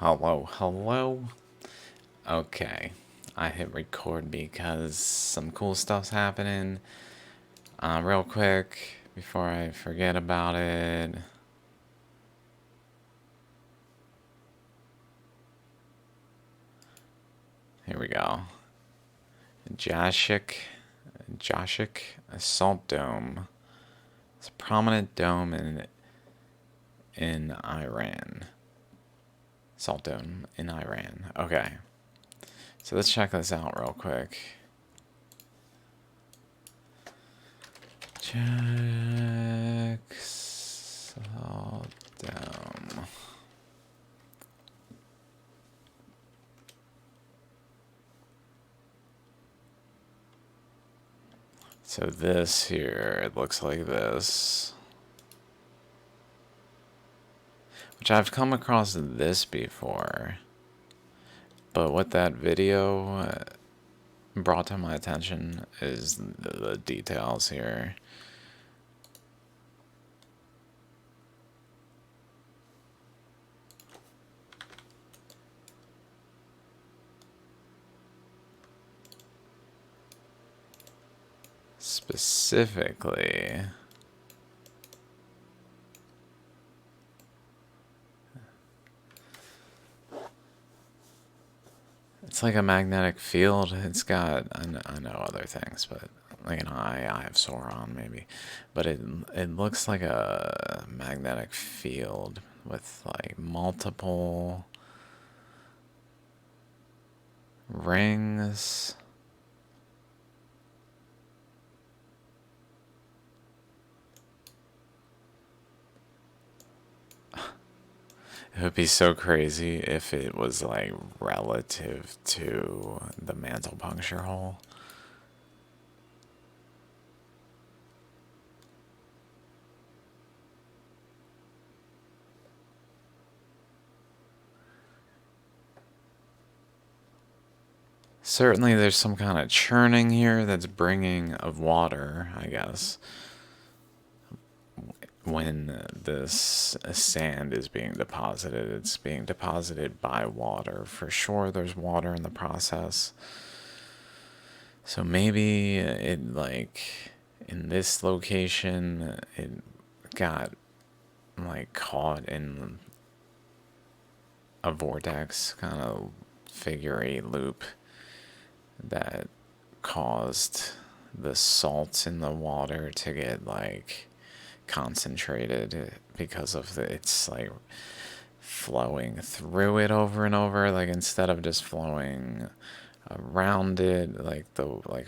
Hello, hello. Okay, I hit record because some cool stuff's happening. Real quick, before I forget about it. Here we go. Jashik Assault Dome. It's a prominent dome in Iran. Assault Dome in Iran. Okay, so let's check this out real quick. Check Assault Dome. So this here, it looks like this. Which I've come across this before. But what that video brought to my attention is the details here. Specifically, it's like a magnetic field. It's got, I know other things, but like an eye of Sauron maybe. But it looks like a magnetic field with like multiple rings. It would be so crazy if it was like relative to the mantle puncture hole. Certainly there's some kind of churning here that's bringing of water, I guess, when this sand is being deposited. It's being deposited by water. For sure there's water in the process. So maybe it, like, in this location, it got, like, caught in a vortex kind of figure eight loop that caused the salts in the water to get like concentrated because of it's like flowing through it over and over, like instead of just flowing around it, like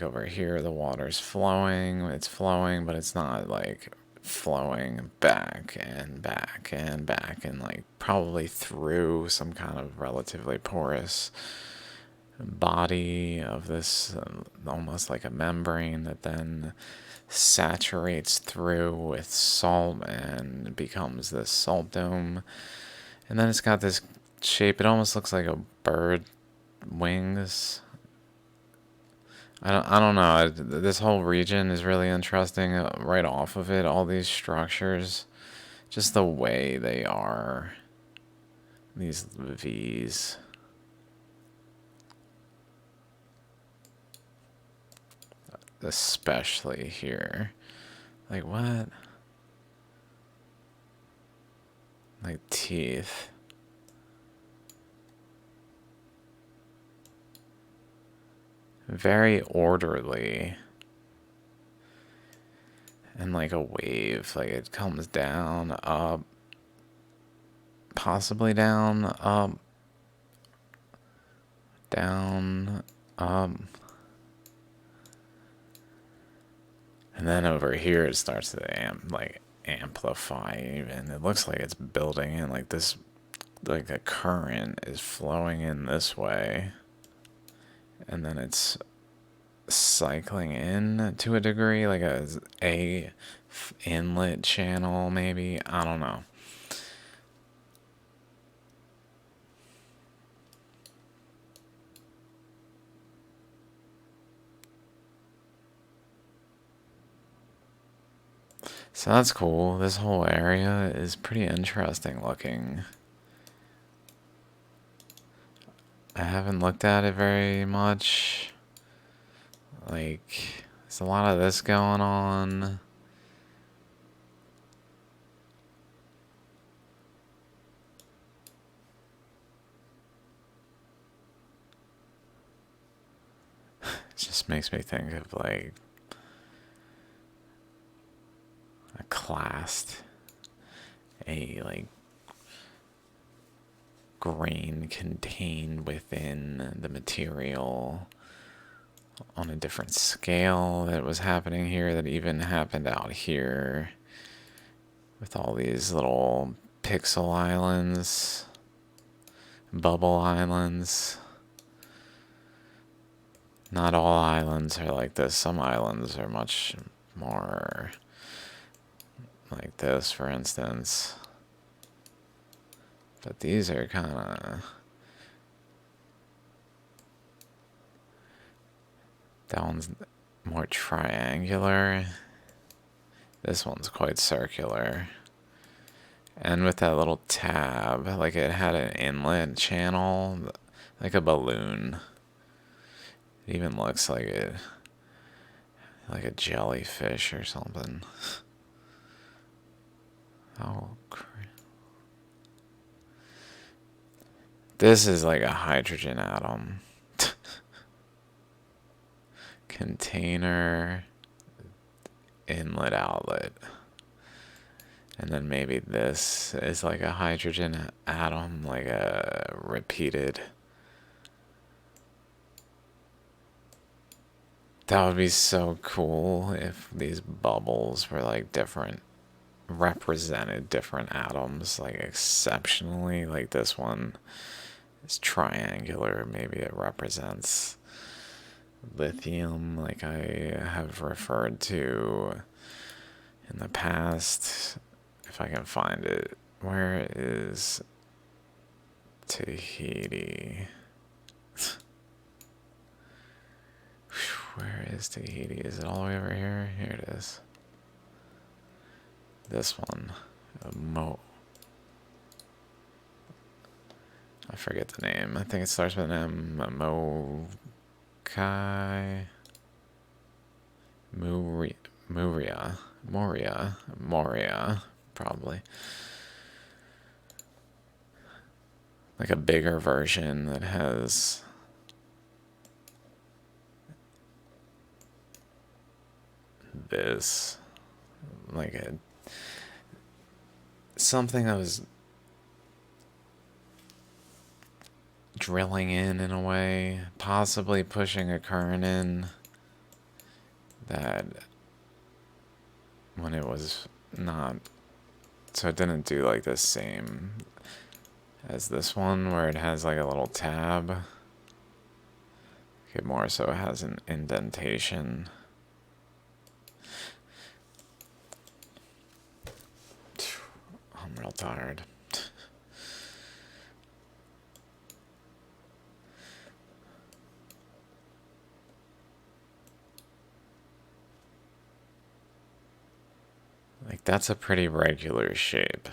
over here the water's flowing, it's flowing, but it's not like flowing back and back and back and like probably through some kind of relatively porous body of this almost like a membrane that then saturates through with salt and becomes this salt dome. And then it's got this shape, it almost looks like a bird wings. I don't know. This whole region is really interesting right off of it. All these structures, just the way they are. These V's. Especially here. Like, what? Like, teeth. Very orderly. And like a wave. Like, it comes down, up. Possibly down, up. Down, up. And then over here it starts to amplify even. It looks like it's building in like this, like a current is flowing in this way. And then it's cycling in to a degree, like a inlet channel maybe. I don't know. So that's cool. This whole area is pretty interesting looking. I haven't looked at it very much. Like, there's a lot of this going on. It just makes me think of like a classed, a like grain contained within the material on a different scale that was happening here, that even happened out here with all these little pixel islands, bubble islands. Not all islands are like this. Some islands are much more like this, for instance. But these are kind of... That one's more triangular. This one's quite circular. And with that little tab, like it had an inlet channel, like a balloon. It even looks like a jellyfish or something. Oh, this is like a hydrogen atom. Container, inlet, outlet. And then maybe this is like a hydrogen atom, like a repeated. That would be so cool if these bubbles were like different, represented different atoms, like exceptionally. Like this one is triangular, maybe it represents lithium, like I have referred to in the past. If I can find it. Where is Tahiti? Where is Tahiti? Is it all the way over here? Here it is. This one. I forget the name. I think it starts with an M. Moria, probably. Like a bigger version that has this, like something that was drilling in a way, possibly pushing a current in, that when it was not, so it didn't do like the same as this one where it has like a little tab. Okay, more so it has an indentation. I'm real tired. Like, that's a pretty regular shape.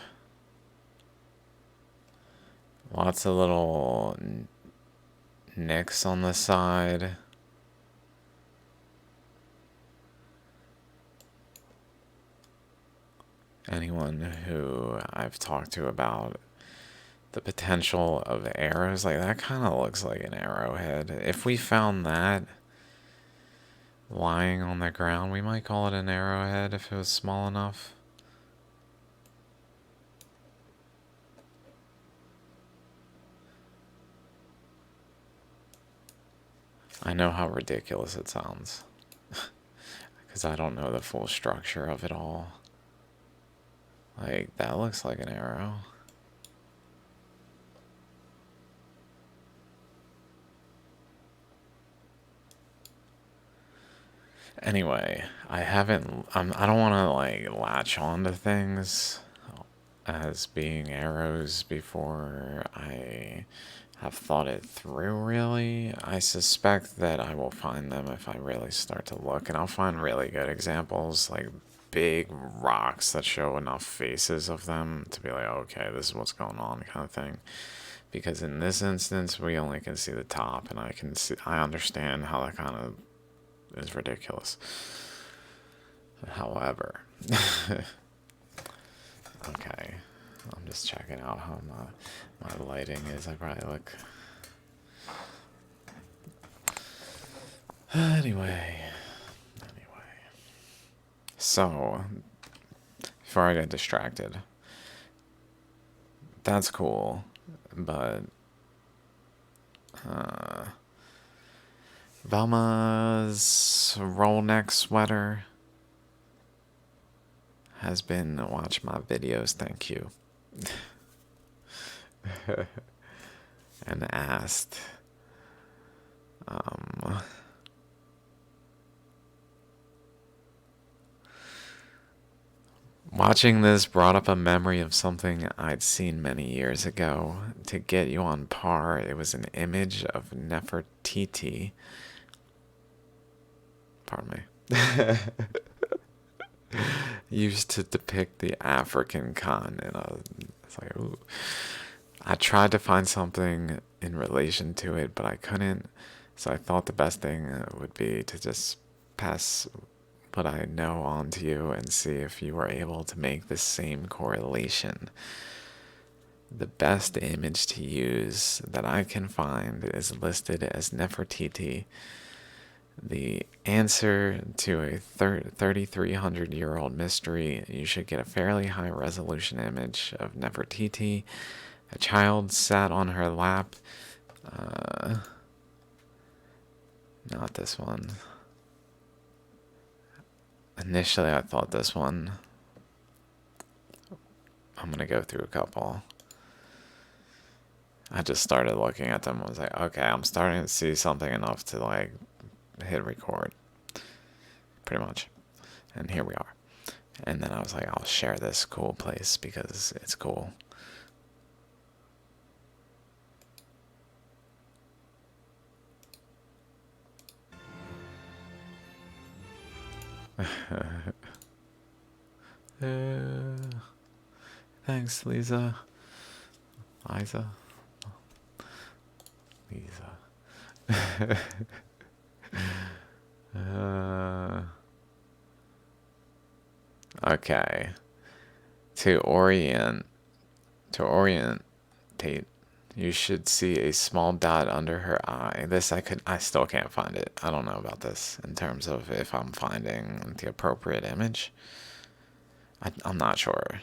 Lots of little nicks on the side. Anyone who I've talked to about the potential of arrows, like that kind of looks like an arrowhead. If we found that lying on the ground, we might call it an arrowhead if it was small enough. I know how ridiculous it sounds, because I don't know the full structure of it all. Like, that looks like an arrow. Anyway, I don't want to like latch on to things as being arrows before I have thought it through, really. I suspect that I will find them if I really start to look, and I'll find really good examples, like big rocks that show enough faces of them to be like, okay, this is what's going on, kind of thing. because in this instance we only can see the top, and I understand how that kind of is ridiculous. However, okay, I'm just checking out how my lighting is. I probably look. Anyway, so before I get distracted, that's cool, but Velma's roll neck sweater has been watch my videos, thank you, and asked, watching this brought up a memory of something I'd seen many years ago. To get you on par, it was an image of Nefertiti. Pardon me. Used to depict the African continent. I was like, ooh. I tried to find something in relation to it, but I couldn't. So I thought the best thing would be to just pass what I know on to you and see if you were able to make the same correlation. The best image to use that I can find is listed as Nefertiti. The answer to a 3,300-year-old mystery, you should get a fairly high resolution image of Nefertiti. A child sat on her lap. Not this one. Initially, I thought this one. I'm going to go through a couple. I just started looking at them. I was like, okay, I'm starting to see something enough to like hit record. Pretty much. And here we are. And then I was like, I'll share this cool place because it's cool. Thanks, Lisa. Liza. Lisa. Okay. To orientate, you should see a small dot under her eye. I still can't find it. I don't know about this in terms of if I'm finding the appropriate image. I'm not sure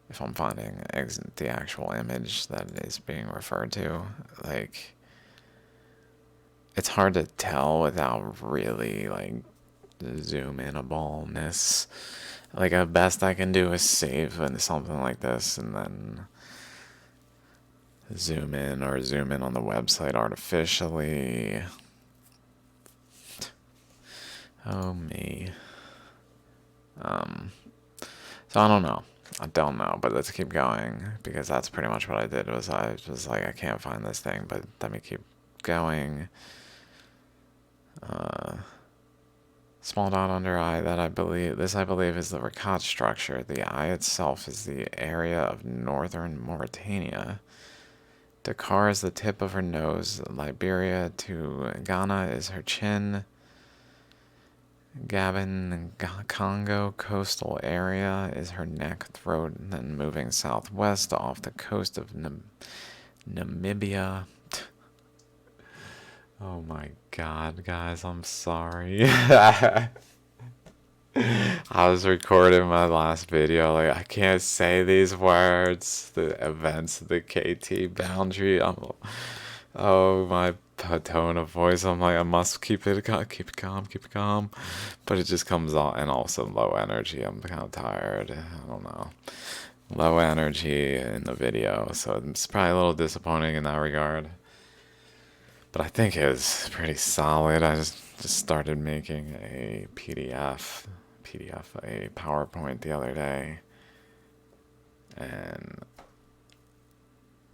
if I'm finding the actual image that is being referred to. Like, it's hard to tell without really, like, zoom in-ableness. Like, the best I can do is save something like this and then zoom in on the website artificially. Oh, me. So I don't know. But let's keep going, because that's pretty much what I did. Was I was like, I can't find this thing, but let me keep going. Small dot under eye, I believe is the Rakat structure. The eye itself is the area of northern Mauritania. Dakar is the tip of her nose. Liberia to Ghana is her chin. Gabon, Congo coastal area is her neck, throat, and then moving southwest off the coast of Namibia. Oh my god, guys, I'm sorry. I was recording my last video, like, I can't say these words. The events of the KT boundary. Oh, my tone of voice. I'm like, I must keep it calm. But it just comes out, and also low energy. I'm kind of tired. I don't know. Low energy in the video, so it's probably a little disappointing in that regard. But I think it was pretty solid. I just started making a a PowerPoint the other day. And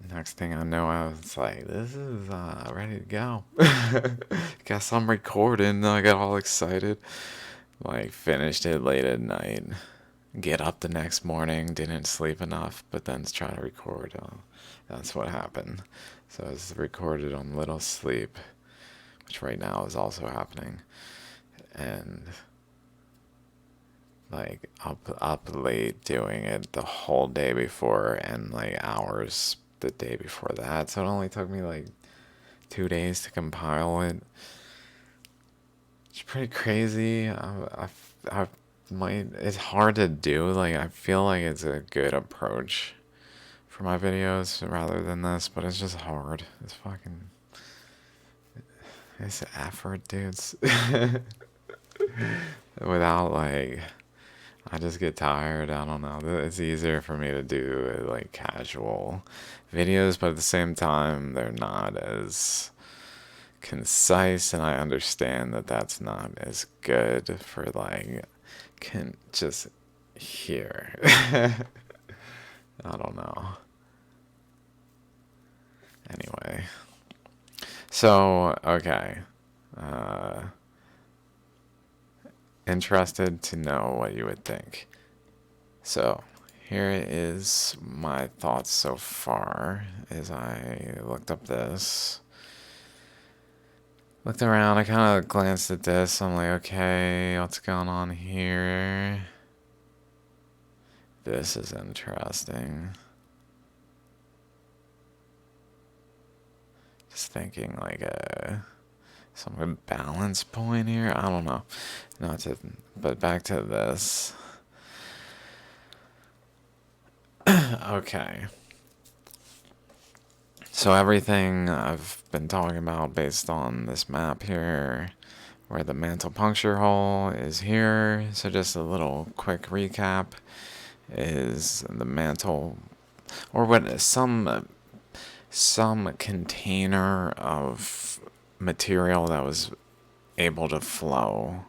next thing I know, I was like, this is ready to go. Guess I'm recording. I got all excited. Like, finished it late at night. get up the next morning, didn't sleep enough, but then try to record. That's what happened. So it's recorded on little sleep, which right now is also happening. And like up late doing it the whole day before and like hours the day before that. So it only took me like 2 days to compile it. It's pretty crazy. I might. It's hard to do. Like I feel like it's a good approach for my videos rather than this, but it's just hard. It's fucking. It's effort, dudes. Without like, I just get tired. I don't know. It's easier for me to do like casual videos, but at the same time, they're not as concise, and I understand that that's not as good for like can just hear. I don't know. Anyway, so okay, uh, interested to know what you would think. So here is my thoughts so far as I looked up this. Looked around, I kind of glanced at this. I'm like, okay, what's going on here? This is interesting. Just thinking like some balance point here. I don't know. Not to, but back to this. Okay. So everything I've been talking about based on this map here, where the mantle puncture hole is here. So just a little quick recap is the mantle, or what some container of material that was able to flow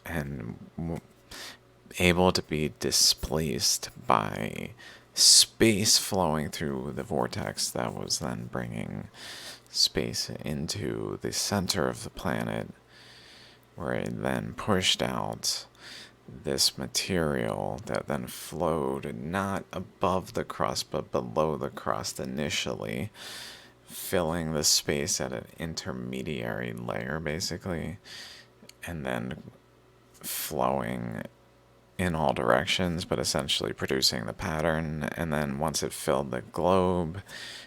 and able to be displaced by space flowing through the vortex that was then bringing space into the center of the planet, where it then pushed out this material that then flowed not above the crust but below the crust initially, filling the space at an intermediary layer basically, and then flowing in all directions but essentially producing the pattern. And then once it filled the globe,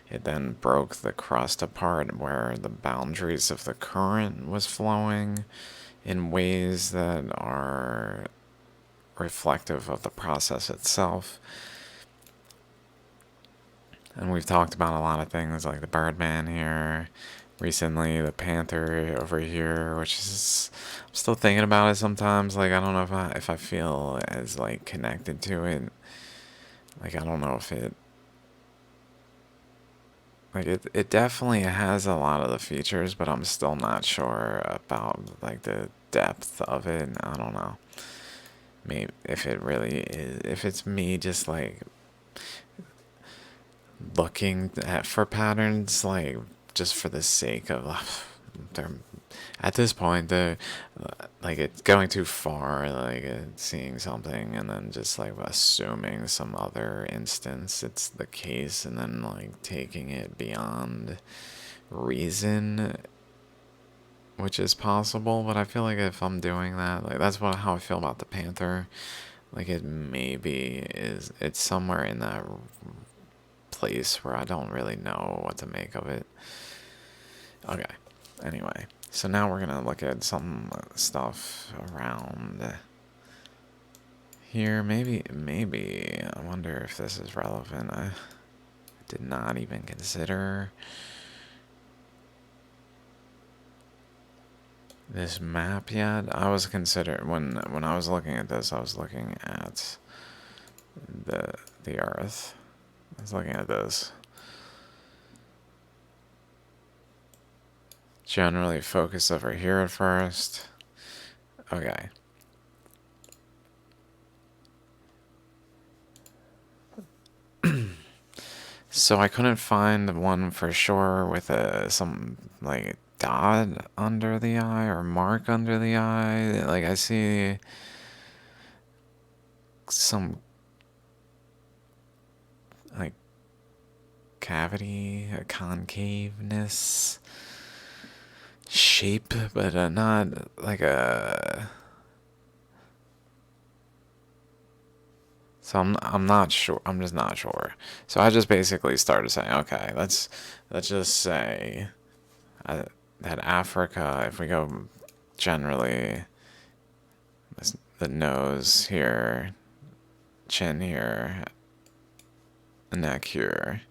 it then broke the crust apart where the boundaries of the current was flowing in ways that are reflective of the process itself. And we've talked about a lot of things like the Birdman here, recently the Panther over here, which is, I'm still thinking about it sometimes. Like I don't know if I feel as like connected to it. Like I don't know if it, like it definitely has a lot of the features, but I'm still not sure about like the depth of it. I don't know. Maybe if it really is, if it's me just like looking for patterns, like just for the sake of they're at this point they're like it's going too far, like seeing something and then just like assuming some other instance it's the case and then like taking it beyond reason, which is possible. But I feel like if I'm doing that, like that's how I feel about the Panther. Like it maybe is, it's somewhere in that place where I don't really know what to make of it. Okay, anyway, so now we're gonna look at some stuff around here. Maybe, I wonder if this is relevant. I did not even consider this map yet. I was considering, when I was looking at this, I was looking at the Earth. I was looking at this. Generally focus over here at first. Okay. So I couldn't find one for sure with some like dot under the eye or mark under the eye. Like I see some like cavity, a concaveness shape, but not like a. So I'm not sure. I'm just not sure. So I just basically started saying, okay, let's just say that Africa, if we go generally, the nose here, chin here, neck here.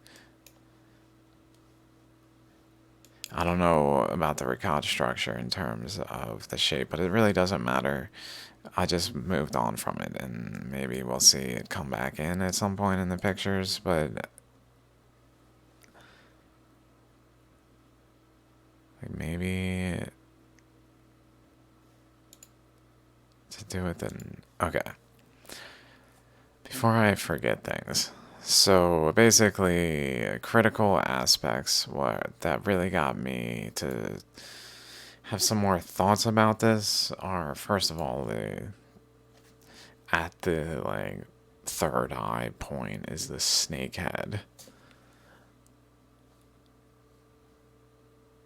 I don't know about the ricotta structure in terms of the shape, but it really doesn't matter. I just moved on from it, and maybe we'll see it come back in at some point in the pictures, but like maybe to do with it. Okay. Before I forget things. So basically, critical aspects what that really got me to have some more thoughts about this are, first of all, the at the like third eye point is the snake head.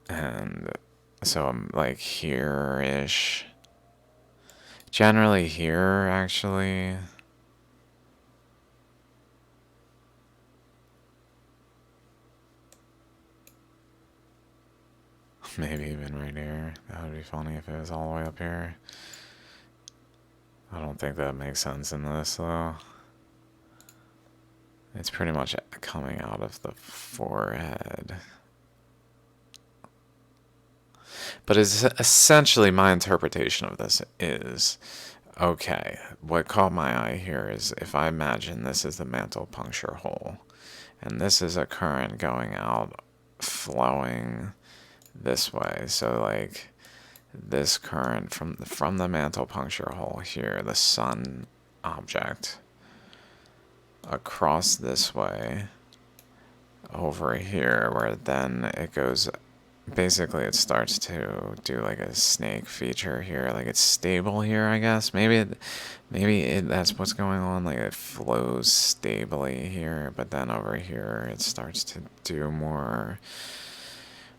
And so I'm like here-ish. Generally here, actually. Maybe even right here. That would be funny if it was all the way up here. I don't think that makes sense in this, though. It's pretty much coming out of the forehead. But it's essentially my interpretation of this is, okay, what caught my eye here is if I imagine this is the mantle puncture hole, and this is a current going out, flowing this way. So like this current from the mantle puncture hole here, the sun object, across this way over here, where then it goes, basically it starts to do like a snake feature here, like it's stable here, I guess. That's what's going on, like it flows stably here, but then over here it starts to do more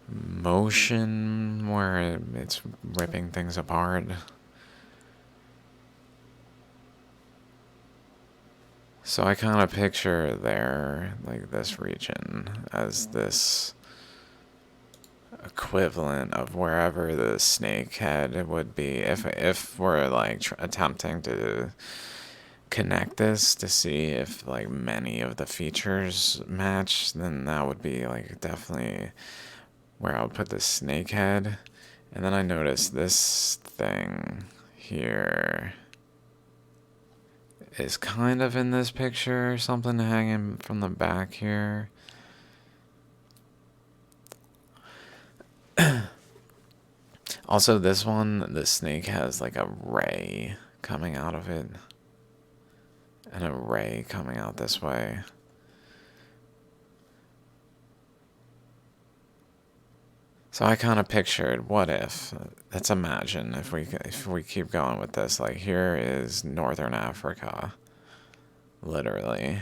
motion where it's ripping things apart. So I kind of picture there, like this region, as this equivalent of wherever the snake head would be. If we're like attempting to connect this to see if like many of the features match, then that would be like definitely where I would put the snake head. And then I noticed this thing here is kind of in this picture, something hanging from the back here. Also, this one, the snake has like a ray coming out of it, and a ray coming out this way. So I kind of pictured, what if, let's imagine if we keep going with this, like here is Northern Africa, literally.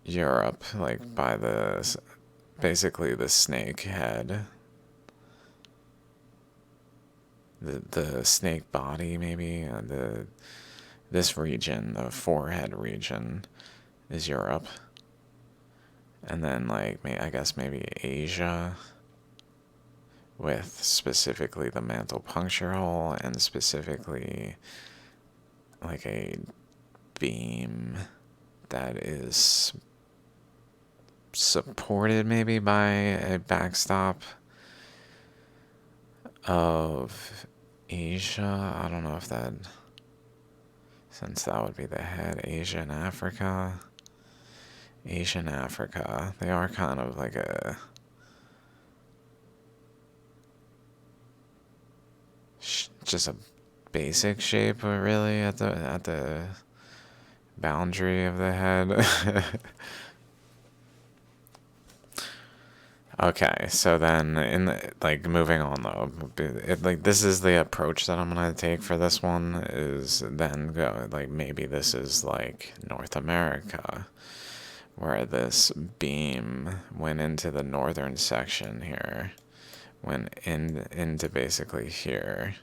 Europe, like by the, basically the snake head. The snake body, maybe, this region, the forehead region, is Europe. And then, like, I guess maybe Asia, with specifically the mantle puncture hole, and specifically, like, a beam that is supported maybe by a backstop of Asia. I don't know if that, since that would be the head, Asia and Africa. Asian Africa. They are kind of like a just a basic shape, really, at the boundary of the head. Okay, so then like moving on though, like this is the approach that I'm gonna take for this one is then go like maybe this is like North America where this beam went into the northern section here, went into basically here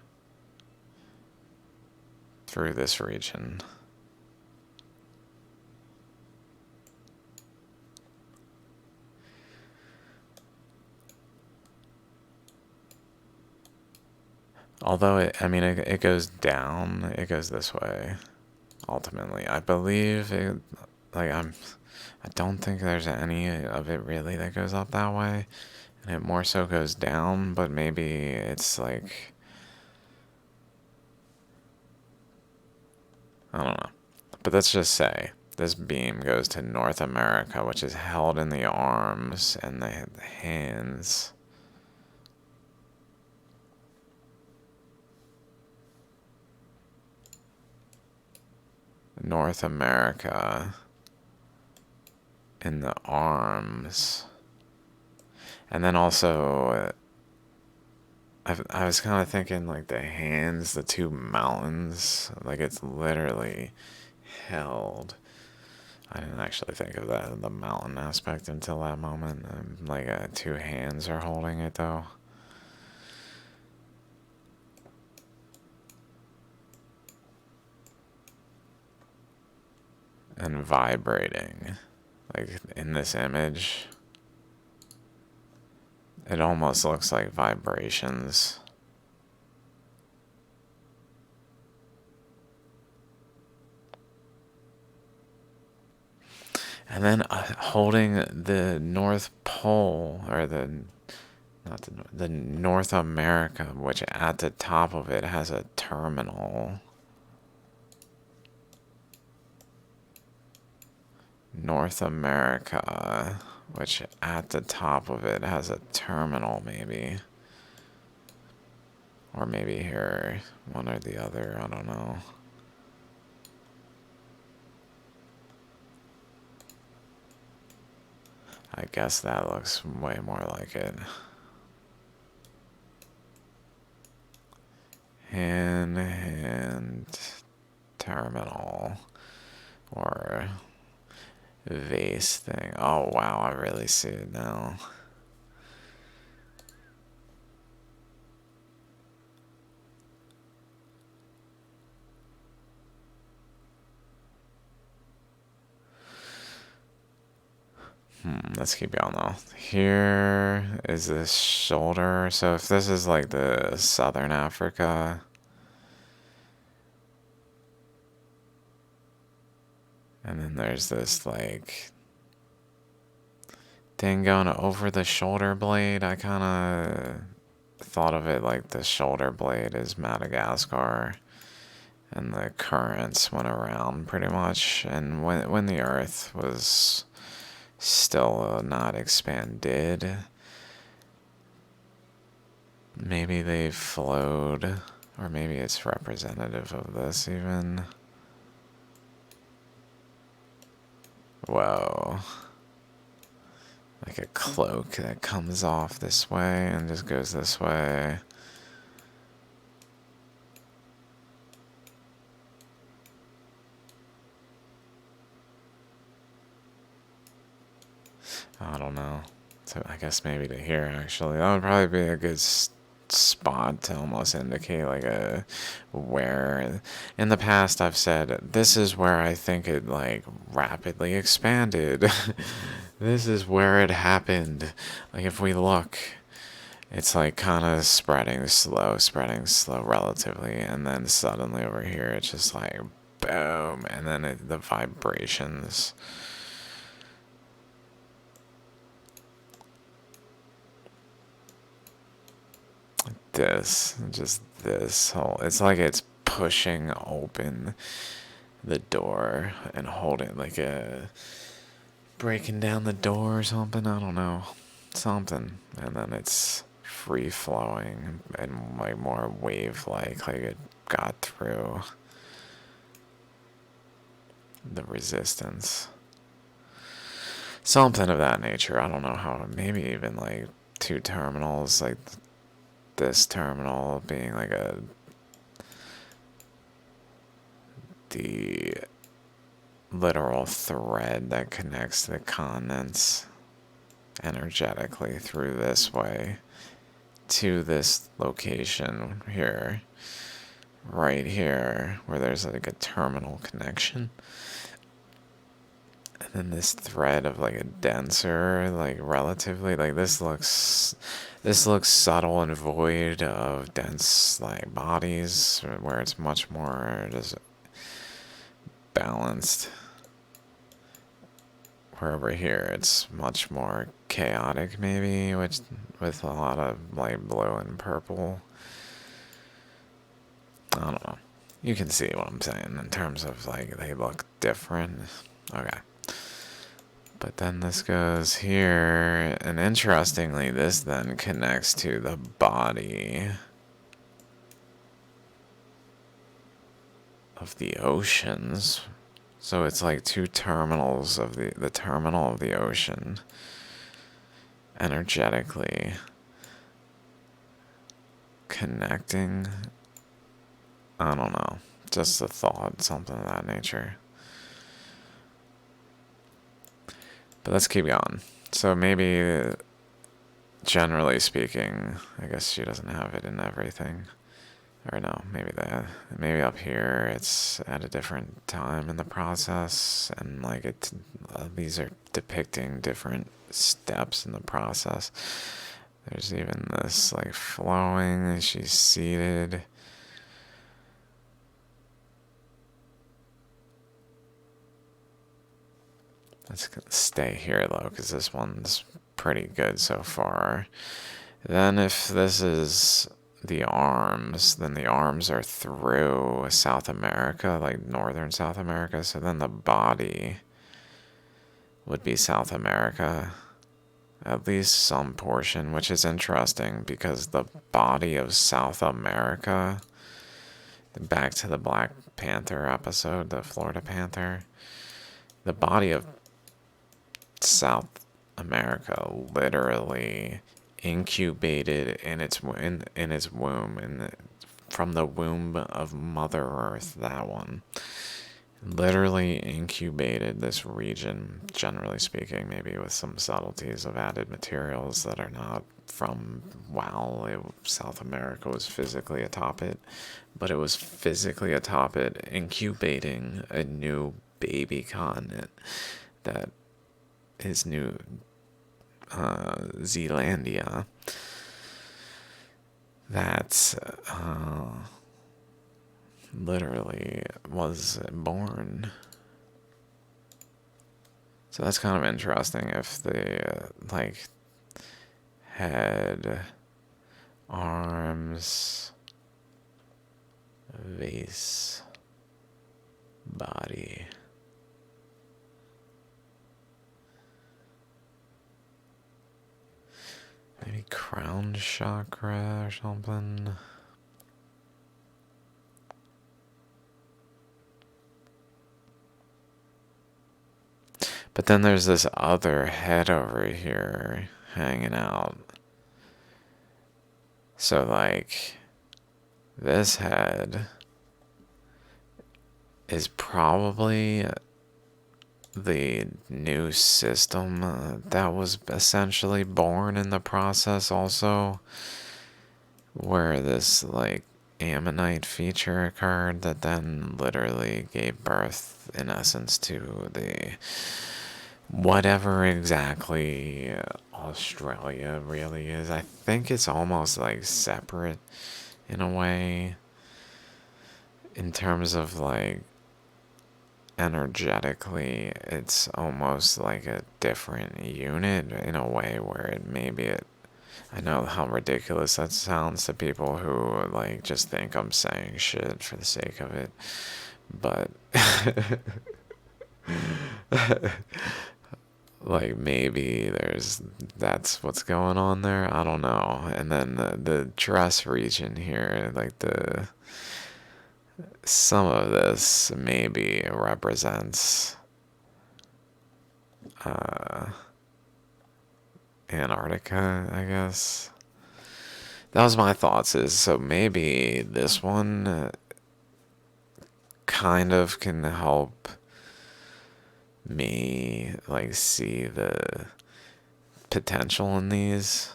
through this region. Although I mean, it goes down, it goes this way. Ultimately, I believe it. Like I don't think there's any of it really that goes up that way, and it more so goes down. But maybe it's like I don't know. But let's just say this beam goes to North America, which is held in the arms and the hands. North America in the arms. And then also, I was kind of thinking like the hands, the two mountains, like it's literally held. I didn't actually think of that, the mountain aspect until that moment. Like two hands are holding it though. And vibrating, like in this image. It almost looks like vibrations. And then holding the North Pole, or not the North America, which at the top of it has a terminal. North America, which at the top of it has a terminal, maybe. Or maybe here, one or the other, I don't know. I guess that looks way more like it. Hand terminal or vase thing. Oh wow, I really see it now. Let's keep going though. Here is this shoulder. So if this is like the southern Africa, and then there's this like thing going over the shoulder blade, I kind of thought of it like the shoulder blade is Madagascar, and the currents went around pretty much. And when the Earth was still not expanded, maybe they flowed, or maybe it's representative of this even. Whoa. Like a cloak that comes off this way and just goes this way. I don't know. So I guess maybe to here actually. That would probably be a good spot to almost indicate like a where. In the past I've said this is where I think it like rapidly expanded. This is where it happened. Like if we look, it's like kind of spreading slow relatively, and then suddenly over here it's just like boom, and then the vibrations. This whole, it's like it's pushing open the door and holding like a breaking down the door or something, I don't know, something, and then it's free flowing and like more wave like it got through the resistance. Something of that nature. I don't know how. Maybe even like two terminals, like this terminal being like the literal thread that connects the continents energetically through this way to this location here, right here, where there's like a terminal connection. And then this thread of like a denser, like relatively, like this looks subtle and void of dense like bodies, where it's much more just balanced. Where over here it's much more chaotic, maybe, which with a lot of like blue and purple. I don't know. You can see what I'm saying in terms of like they look different. Okay. But then this goes here, and interestingly, this then connects to the body of the oceans. So it's like two terminals of the terminal of the ocean energetically connecting. I don't know. Just a thought, something of that nature. But let's keep going. So maybe, generally speaking, I guess she doesn't have it in everything. Or no, maybe up here it's at a different time in the process, and like these are depicting different steps in the process. There's even this like flowing, she's seated. Let's stay here though, because this one's pretty good so far. Then if this is the arms, then the arms are through South America, like northern South America, so then the body would be South America, at least some portion, which is interesting because the body of South America, back to the Black Panther episode, the Florida Panther, the body of South America literally incubated in its womb, from the womb of Mother Earth. That one literally incubated this region, generally speaking, maybe with some subtleties of added materials that are not from South America was physically atop it, but it was physically atop it, incubating a new baby continent that is New Zealandia. That literally was born. So that's kind of interesting if the like head, arms, vase, body. Maybe crown chakra or something. But then there's this other head over here hanging out. So like this head is probably the new system that was essentially born in the process also, where this like ammonite feature occurred that then literally gave birth in essence to the whatever exactly Australia really is. I think it's almost like separate in a way in terms of like energetically, it's almost like a different unit in a way where I know how ridiculous that sounds to people who like just think I'm saying shit for the sake of it, but like maybe that's what's going on there. I don't know. And then the dress region here, like some of this maybe represents uh, Antarctica, I guess. That was my thoughts. Is so maybe this one kind of can help me like see the potential in these.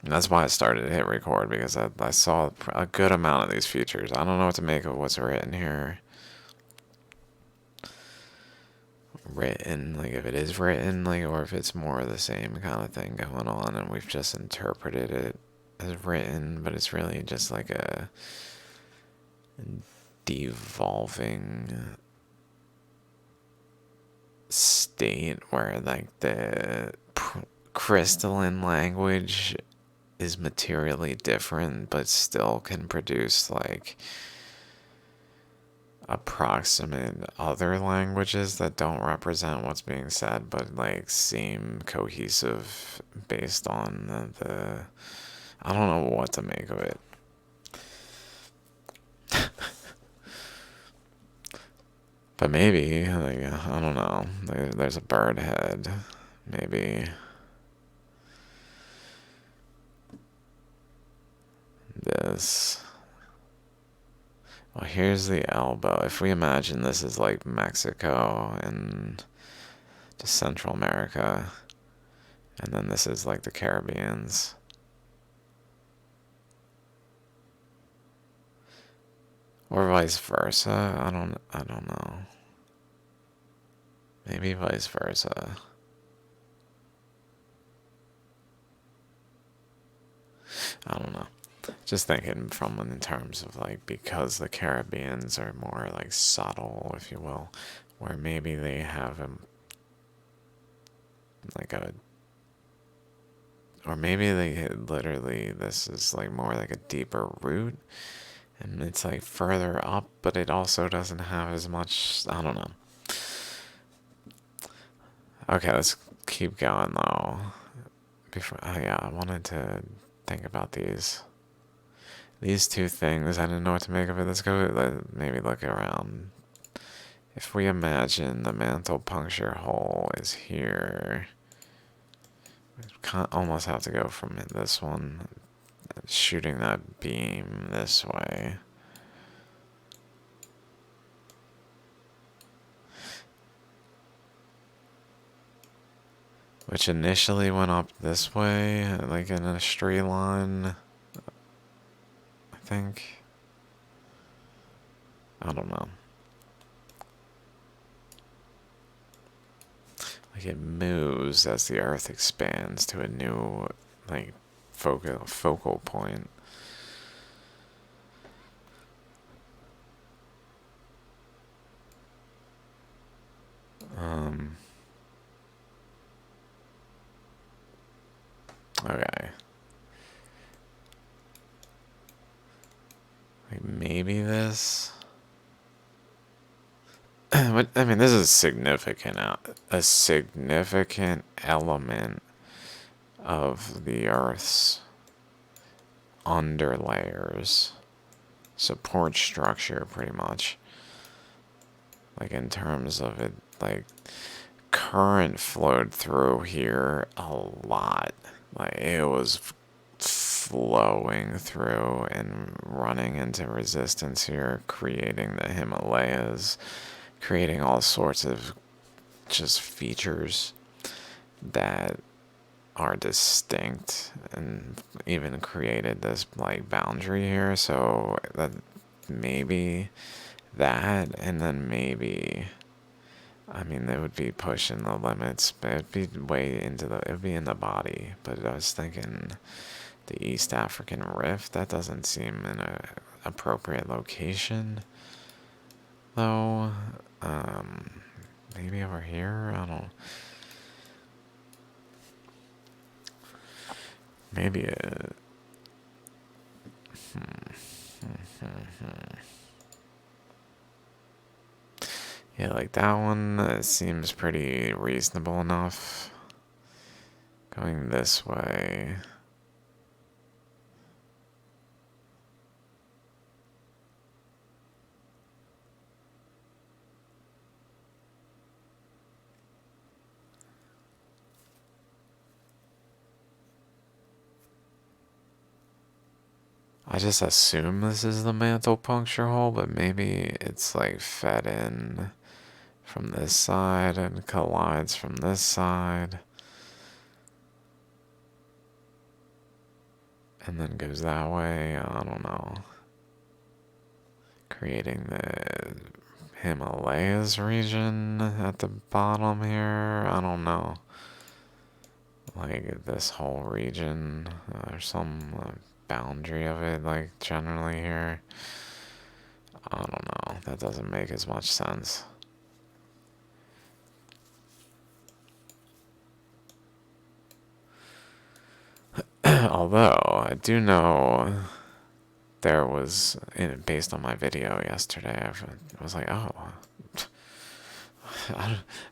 And that's why I started to hit record because I saw a good amount of these features. I don't know what to make of what's written here. Written, like if it is written, like, or if it's more of the same kind of thing going on and we've just interpreted it as written, but it's really just like a devolving state where like the crystalline language is materially different but still can produce like approximate other languages that don't represent what's being said but like seem cohesive based on the I don't know what to make of it. But maybe like I don't know, there's a bird head, maybe this. Well, here's the elbow. If we imagine this is like Mexico and just Central America, and then this is like the Caribbeans. Or vice versa. I don't know. Maybe vice versa. I don't know. Just thinking from in terms of like because the Caribbeans are more like subtle, if you will, where maybe they have like a or maybe they literally this is like more like a deeper root and it's like further up but it also doesn't have as much I don't know. Okay, let's keep going though. Before oh yeah, I wanted to think about these two things. I didn't know what to make of it. Let's go maybe look around. If we imagine the mantle puncture hole is here, we almost have to go from this one, shooting that beam this way. Which initially went up this way, like in a straight line, I think. I don't know. Like it moves as the Earth expands to a new, like, focal point. Um, okay. Like maybe this. I mean, this is a significant element of the Earth's underlayers, support structure, pretty much. Like in terms of it, like current flowed through here a lot. Like it was flowing through and running into resistance here, creating the Himalayas, creating all sorts of just features that are distinct and even created this like boundary here. So that maybe that, and then maybe I mean they would be pushing the limits, but it'd be way into it'd be in the body. But I was thinking the East African Rift, that doesn't seem in a appropriate location though. Maybe over here, I don't. Maybe a. Yeah, like that one seems pretty reasonable enough. Going this way. I just assume this is the mantle puncture hole, but maybe it's like fed in from this side and collides from this side. And then goes that way. I don't know. Creating the Himalayas region at the bottom here. I don't know. Like this whole region or some boundary of it, like generally here. I don't know. That doesn't make as much sense. Although I do know there was, based on my video yesterday, I was like, oh,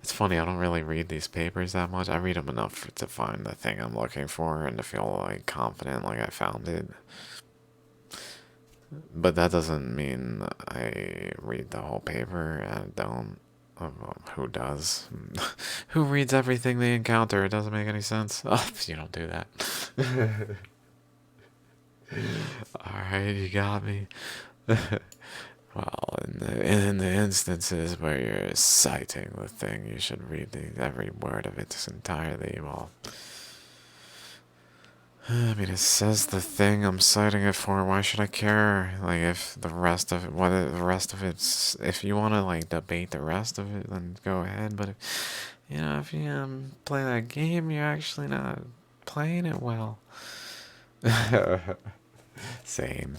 it's funny, I don't really read these papers that much. I read them enough to find the thing I'm looking for and to feel like confident like I found it. But that doesn't mean I read the whole paper. I don't. Who does? Who reads everything they encounter? It doesn't make any sense. Oh, you don't do that. Alright, you got me. Well, in the instances where you're citing the thing, you should read every word of it entirely. Well, I mean, it says the thing I'm citing it for. Why should I care? Like, if the rest of it, whether the rest of it's, if you want to like debate the rest of it, then go ahead. But if you play that game, you're actually not playing it well. Same.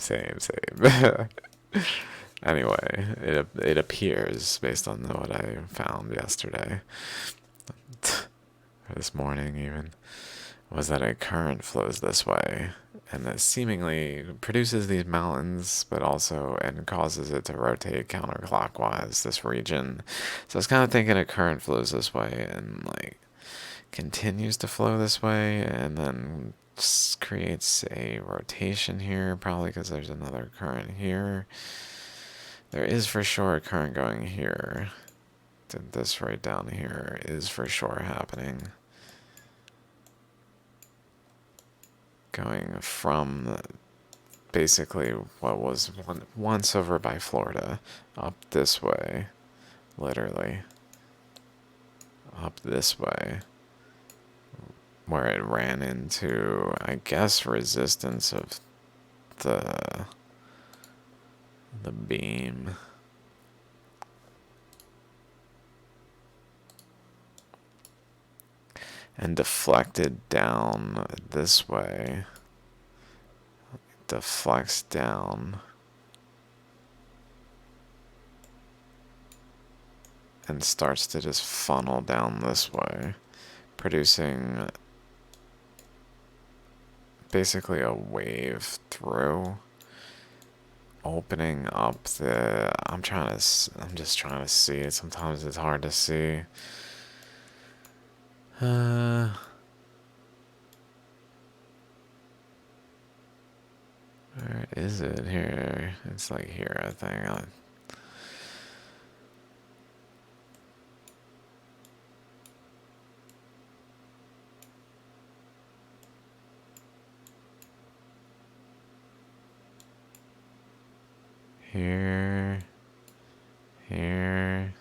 Anyway, it appears based on what I found yesterday, or this morning even, was that a current flows this way, and that seemingly produces these mountains, but also and causes it to rotate counterclockwise this region. So I was kind of thinking a current flows this way and like continues to flow this way, and then just creates a rotation here, probably because there's another current here. There is for sure a current going here. This right down here is for sure happening. Going from basically what was once over by Florida up this way, literally up this way, where it ran into, I guess, resistance of the beam. And deflected down this way. Deflects down. And starts to just funnel down this way, producing basically a wave through, opening up the, I'm just trying to see it. Sometimes it's hard to see. Where is it? Here. It's like here, I think. Here. Here.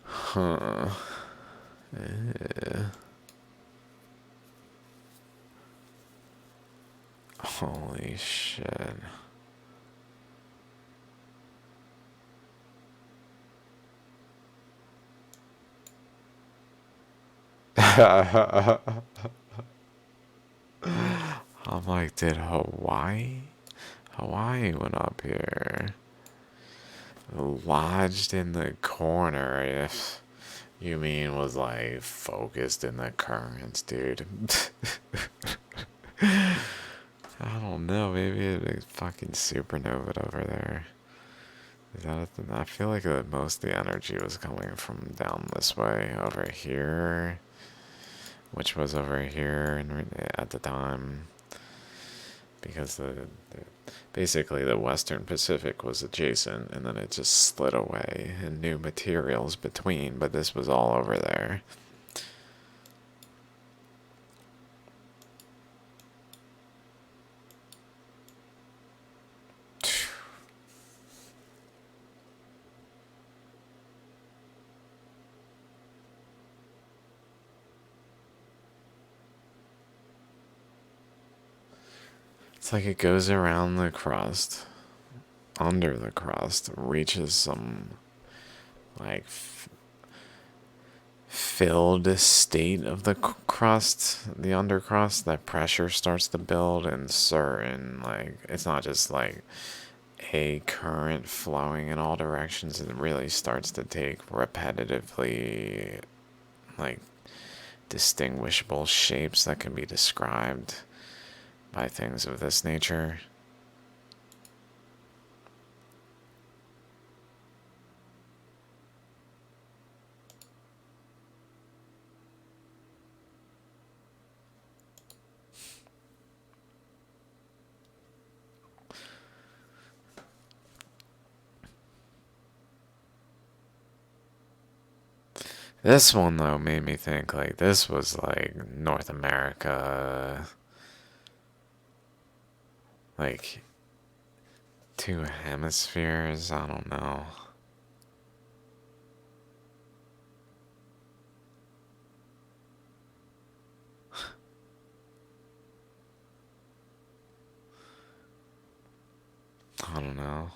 Huh. Holy shit. I'm like, did Hawaii went up here. Lodged in the corner, if you mean was like focused in the currents, dude. I don't know, maybe it's fucking supernova over there. Is that I feel like most of the energy was coming from down this way, over here, which was over here at the time, because basically the Western Pacific was adjacent, and then it just slid away, and new materials between, but this was all over there. like it goes around the crust, under the crust, reaches some like filled state of the crust, the undercrust. That pressure starts to build in certain, like, it's not just like a current flowing in all directions. It really starts to take repetitively, like, distinguishable shapes that can be described by things of this nature. This one, though, made me think, like, this was, like, North America, like, two hemispheres, I don't know. I don't know.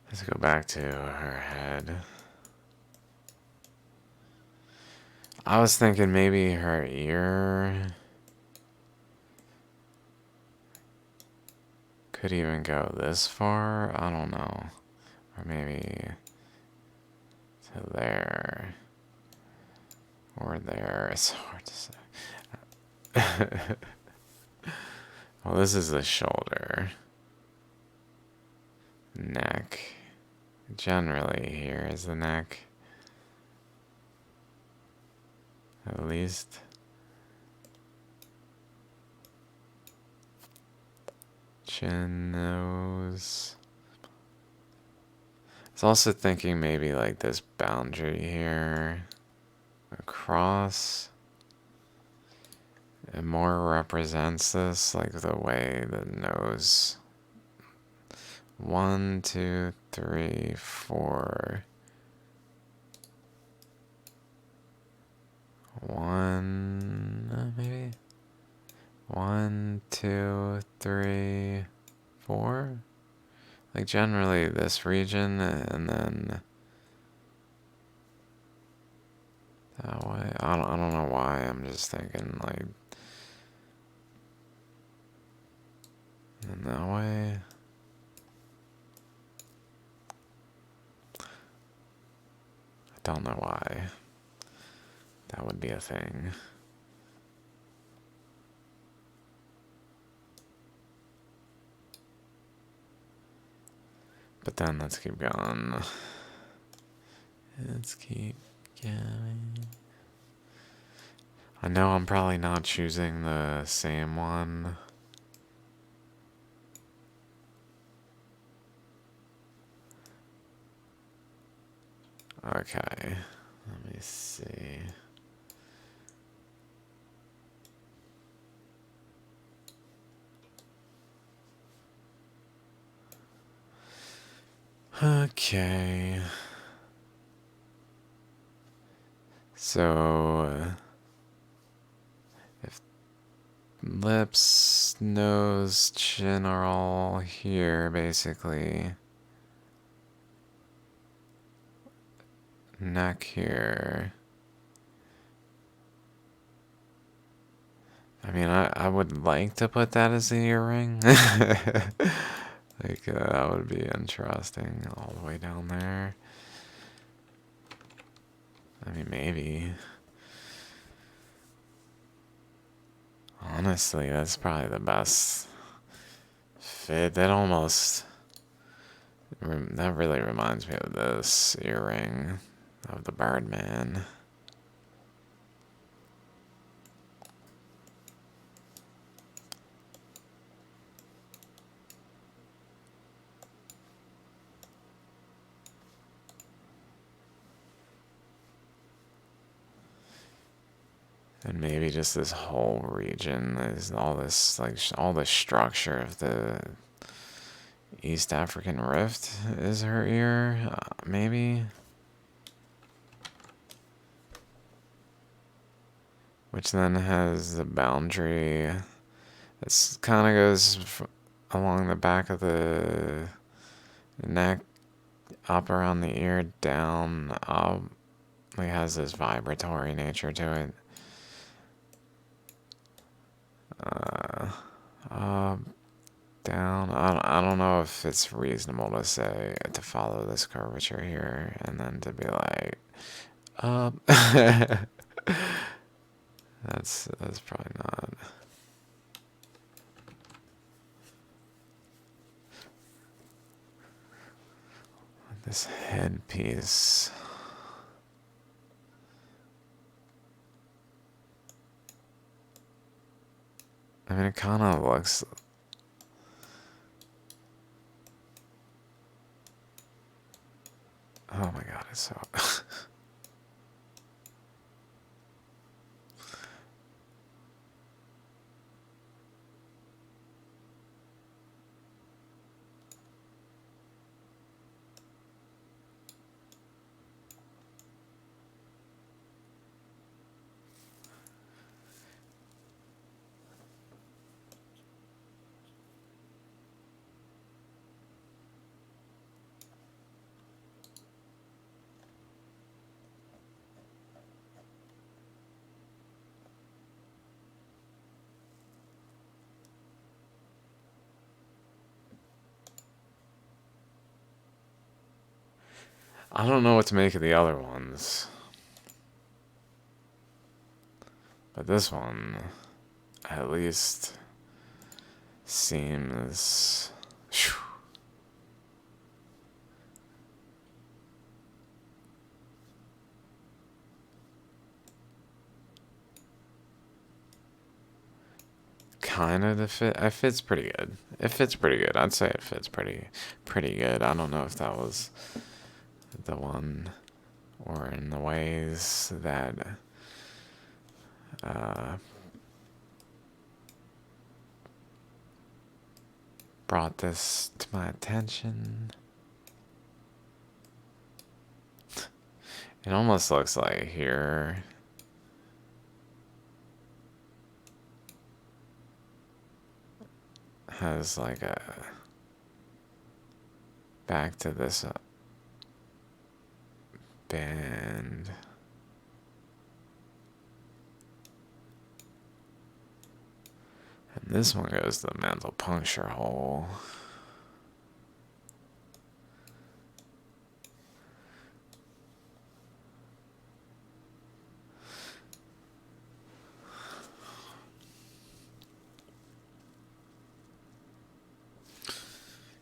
Let's go back to her head. I was thinking maybe her ear could even go this far. I don't know. Or maybe to there. Or there. It's hard to say. Well, this is the shoulder. Neck. Generally, here is the neck. At least. Chin, nose. I was also thinking maybe like this boundary here. Across. It more represents this, like the way the nose. 1, 2, 3, 4. 1, maybe? 1, 2, 3, 4? Like generally this region, and then that way. I don't know why. I'm just thinking like in that way. I don't know why. That would be a thing. But then let's keep going. Let's keep going. I know I'm probably not choosing the same one. Okay, let me see. Okay. So, if lips, nose, chin are all here, basically. Neck here. I mean, I would like to put that as the earring. Like, that would be interesting all the way down there. I mean, maybe. Honestly, that's probably the best fit. That almost... That really reminds me of this earring of the Birdman. And maybe just this whole region is all this, like, all the structure of the East African Rift is her ear, maybe? Which then has the boundary that kind of goes along the back of the neck, up around the ear, down, up. It has this vibratory nature to it. Up, down. I don't know if it's reasonable to say to follow this curvature here and then to be like up. That's probably not. This headpiece. I mean, it kind of looks. Oh my god, it's so. I don't know what to make of the other ones. But this one, at least, seems. Kind of the fit. It fits pretty good. It fits pretty good. I'd say it fits pretty good. I don't know if that was the one or in the ways that brought this to my attention. It almost looks like here has like a back to this band. And this one goes to the mantle puncture hole.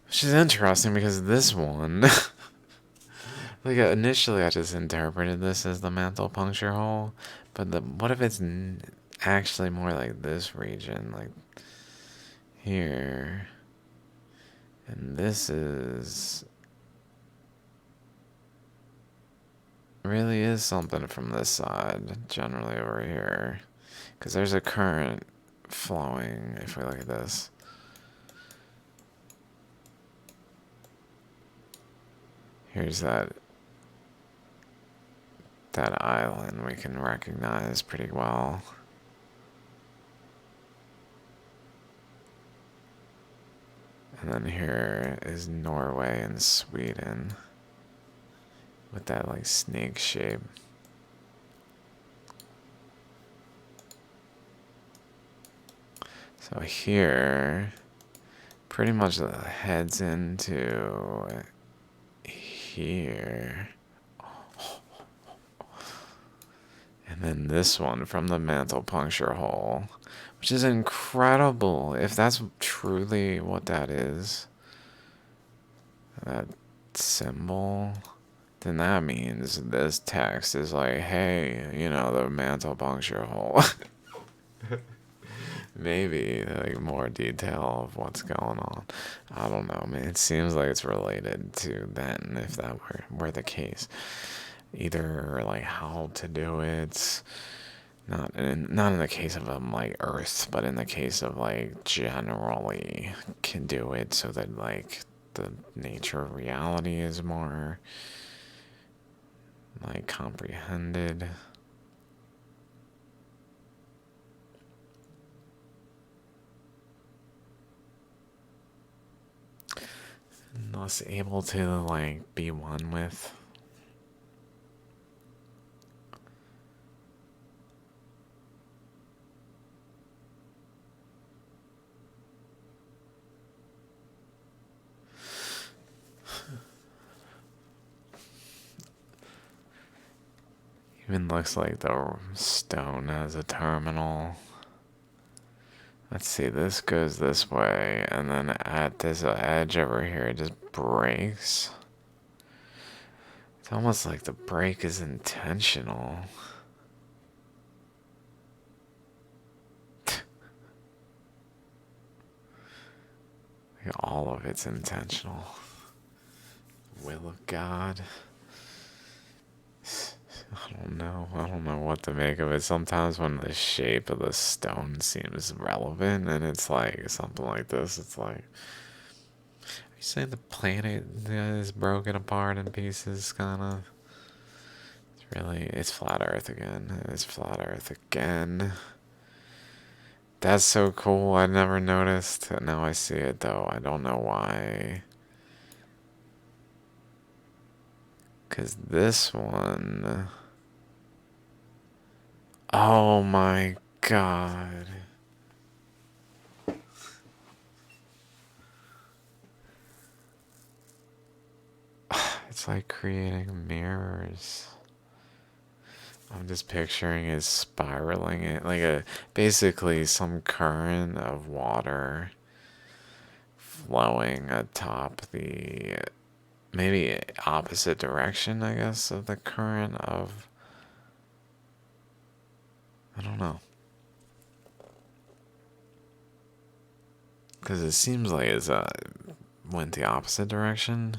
Which is interesting because this one, like initially I just interpreted this as the mantle puncture hole, but what if it's actually more like this region, like here, and this is really is something from this side, generally over here, because there's a current flowing if we look at this. Here's that island we can recognize pretty well. And then here is Norway and Sweden with that like snake shape. So here pretty much heads into here. And then this one from the mantle puncture hole, which is incredible. If that's truly what that is, that symbol, then that means this text is like, hey, you know, the mantle puncture hole. Maybe like more detail of what's going on. I don't know, man. It seems like it's related to then, if that were the case. Either like how to do it, not in the case of like Earth, but in the case of like generally can do it so that like the nature of reality is more like comprehended. And thus able to like be one with. Even looks like the stone has a terminal. Let's see, this goes this way, and then at this edge over here, it just breaks. It's almost like the break is intentional. Like all of it's intentional. Will of God. I don't know. I don't know what to make of it. Sometimes when the shape of the stone seems relevant and it's like something like this, it's like, are you saying the planet is broken apart in pieces, kind of? It's flat Earth again. It's flat Earth again. That's so cool. I never noticed. Now I see it though. I don't know why. Because this one. Oh my god. It's like creating mirrors. I'm just picturing it spiraling it like a basically some current of water flowing atop the maybe opposite direction, I guess, of the current of I don't know. Because it seems like it's went the opposite direction.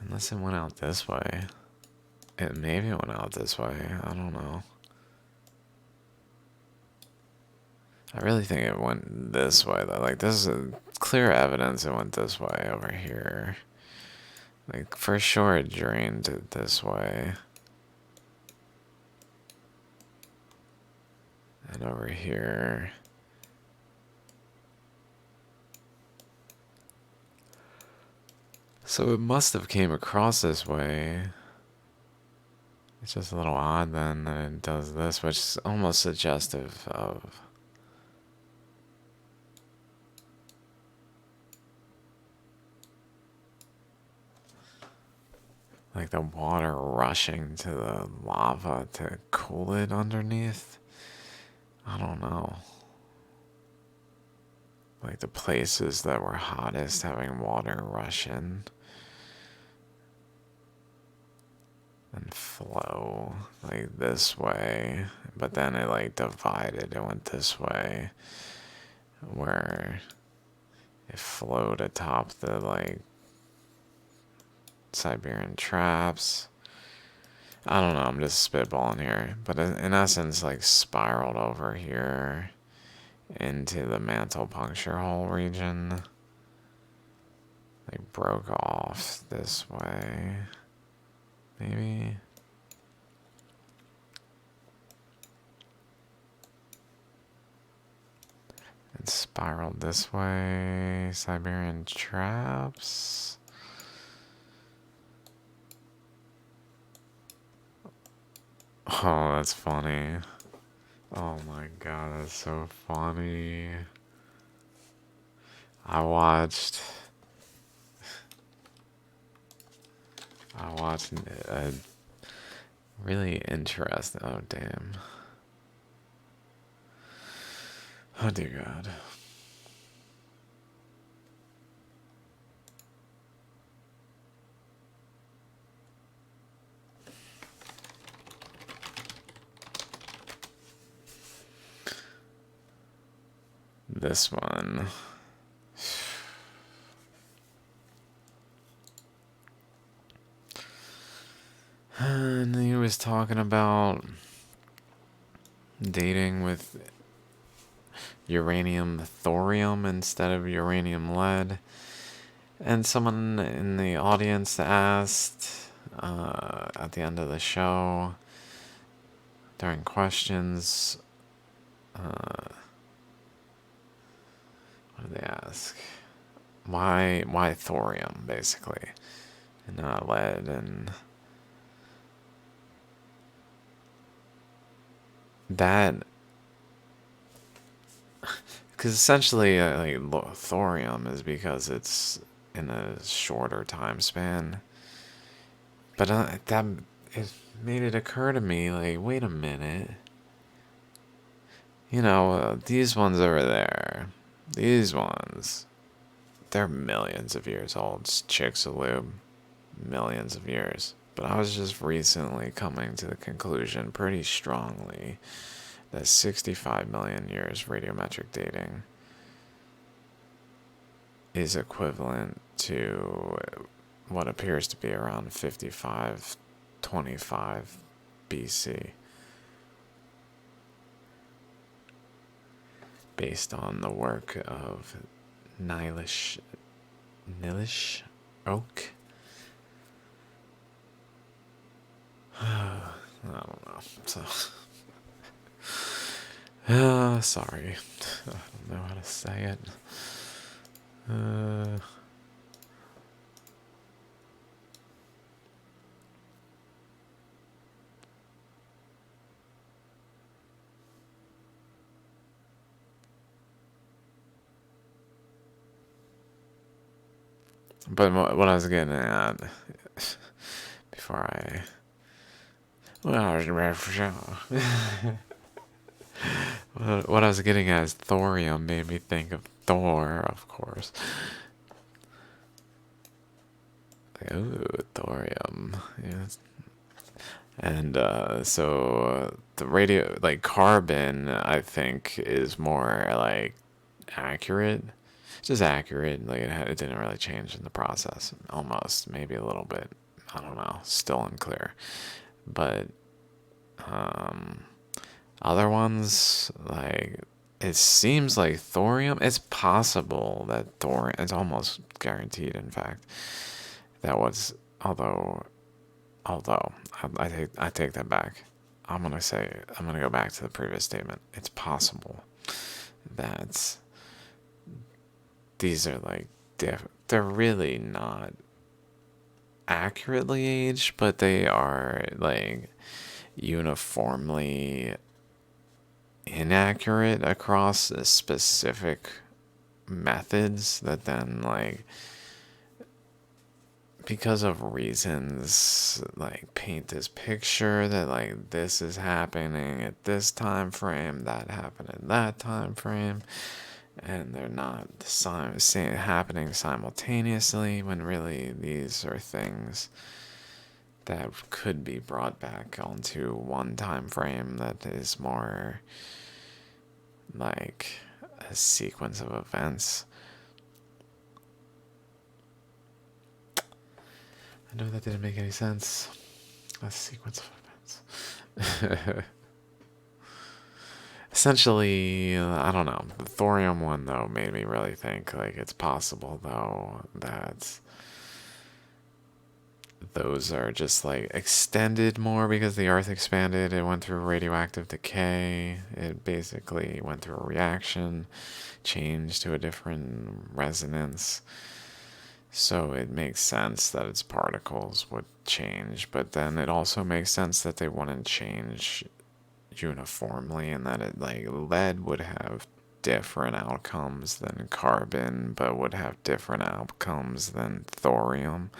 Unless it went out this way. It maybe went out this way. I don't know. I really think it went this way though. Like this is clear evidence it went this way over here. Like for sure it drained it this way. And over here. So it must have came across this way. It's just a little odd then that it does this, which is almost suggestive of like the water rushing to the lava to cool it underneath. I don't know. Like the places that were hottest having water rush in and flow like this way, but then it like divided. It went this way where it flowed atop the like Siberian traps. I don't know, I'm just spitballing here, but in essence, like spiraled over here into the mantle puncture hole region. Like broke off this way, maybe. And spiraled this way, Siberian traps. Oh, that's funny. Oh my god, that's so funny. I watched I watched a really interesting. Oh, damn. Oh, dear God. This one. And he was talking about dating with uranium thorium instead of uranium lead. And someone in the audience asked at the end of the show during questions, what did they ask? Why thorium, basically, and not lead? And that, because essentially, thorium is because it's in a shorter time span. But that it made it occur to me, like, wait a minute. These ones over there, these ones, they're millions of years old. It's Chicxulub, millions of years. But I was just recently coming to the conclusion pretty strongly that 65 million years radiometric dating is equivalent to what appears to be around 5525 BC, based on the work of Nilish Oak. I don't know. So, sorry, I don't know how to say it. But what I was getting at before I. Well, I was ready for sure. What I was getting at is thorium made me think of Thor, of course. Like, ooh, thorium. Yeah. And so the radio, like carbon, I think is more like accurate. It's just accurate. Like it didn't really change in the process. Almost, maybe a little bit. I don't know. Still unclear. But other ones, like it seems like thorium. It's possible that thorium. It's almost guaranteed, in fact, that was. Although I take that back. I'm gonna go back to the previous statement. It's possible that these are like they're really not accurately aged, but they are like uniformly inaccurate across specific methods that then like because of reasons like paint this picture that like this is happening at this time frame, that happened in that time frame, and they're not happening simultaneously when really these are things that could be brought back onto one time frame that is more like a sequence of events. I know that didn't make any sense. A sequence of events. Essentially, I don't know. The thorium one, though, made me really think like it's possible, though, that those are just like extended more because the Earth expanded. It went through radioactive decay. It basically went through a reaction, changed to a different resonance. So it makes sense that its particles would change, but then it also makes sense that they wouldn't change uniformly and that it like lead would have different outcomes than carbon, but would have different outcomes than thorium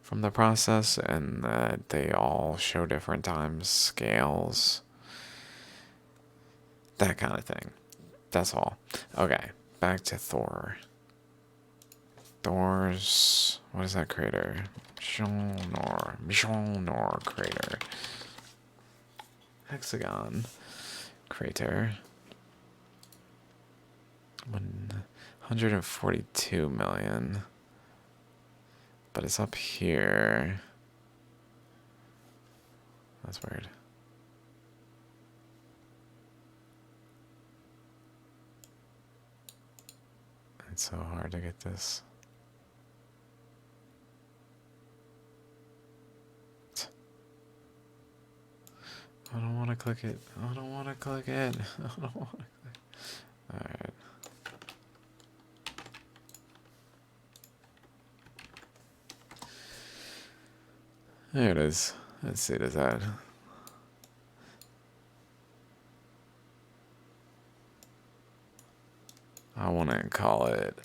from the process, and that they all show different time scales, that kind of thing. That's all. Okay, back to Thor. Thor's, what is that crater? Mjolnir crater. Hexagon crater. 142 million. But it's up here. That's weird. It's so hard to get this. I don't want to click it. I don't want to click it. I don't want to click it. Alright. There it is. Let's see, does that... I wouldn't call it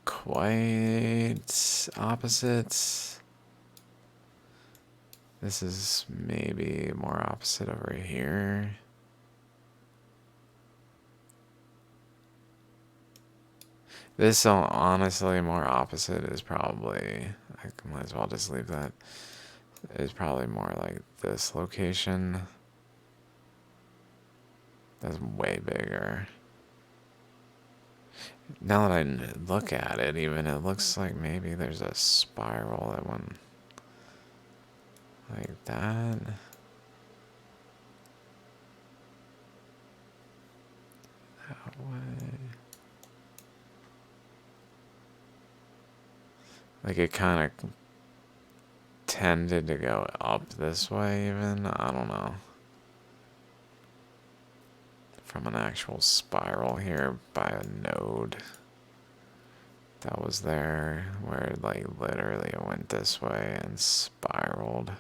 quite opposites. This is maybe more opposite over here. This, honestly, more opposite is probably, I might as well just leave that, is probably more like this location. That's way bigger. Now that I look at it, even, it looks like maybe there's a spiral that went like that. That way. Like it kind of tended to go up this way, even. I don't know. From an actual spiral here by a node that was there, where like literally it went this way and spiraled.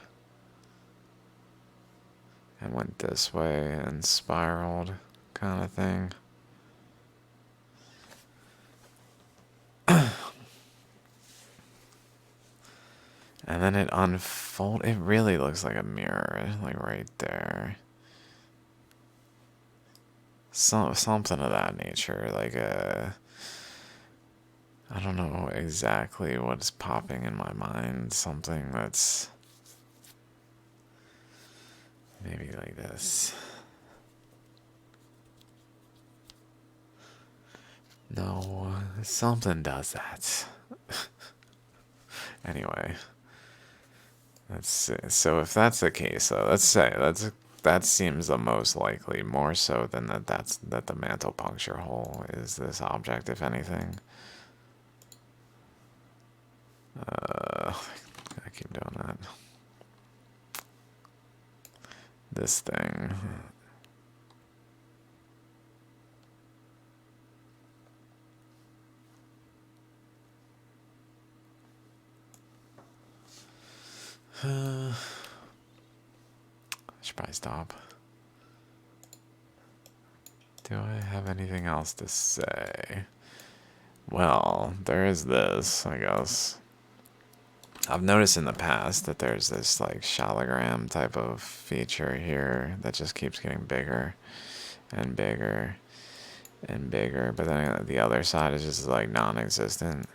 And went this way and spiraled, kind of thing. And then it unfolded. It really looks like a mirror, like right there. Something of that nature, like a... I don't know exactly what's popping in my mind. Something that's maybe like this. No, something does that. Anyway, so if that's the case, though, let's say that seems the most likely, more so than that the mantle puncture hole is this object, if anything. I keep doing that. This thing. I should probably stop. Do I have anything else to say? Well, there is this, I guess. I've noticed in the past that there's this like shallogram type of feature here that just keeps getting bigger and bigger and bigger, but then the other side is just like non-existent.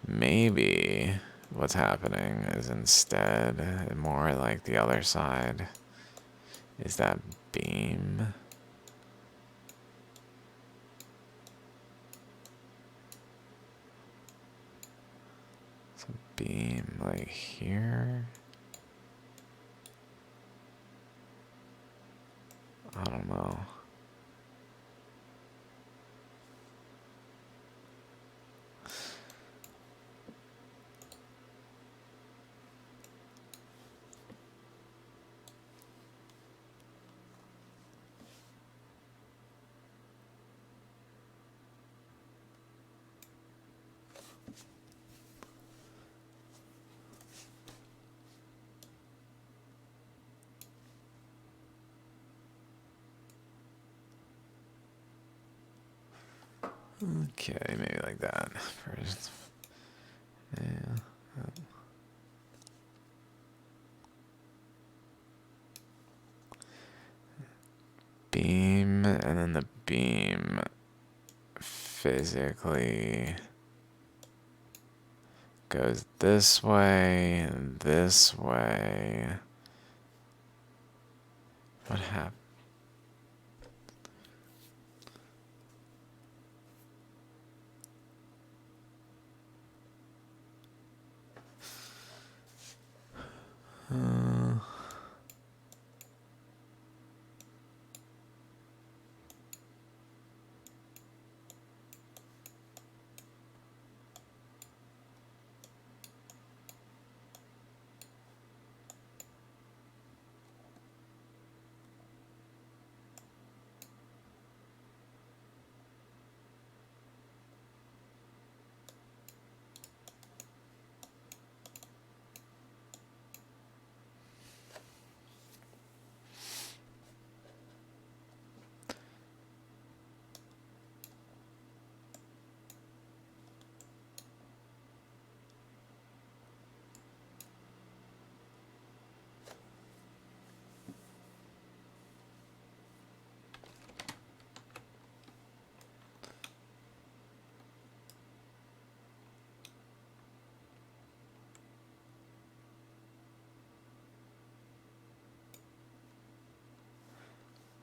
Maybe what's happening is instead more like the other side is that beam. Beam like here. I don't know. Okay, maybe like that first. Yeah. beam, and then the beam physically goes this way and this way. What happened?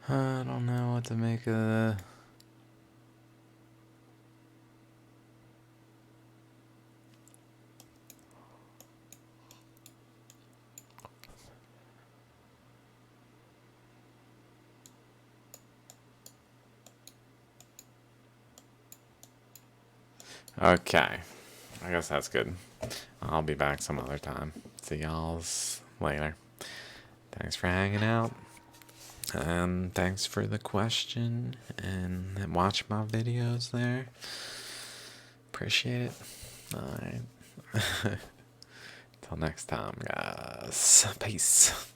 I don't know what to make of the... Okay, I guess that's good. I'll be back some other time. See y'all's later. Thanks for hanging out. And thanks for the question. And watch my videos there. Appreciate it. Alright. Till next time, guys. Peace.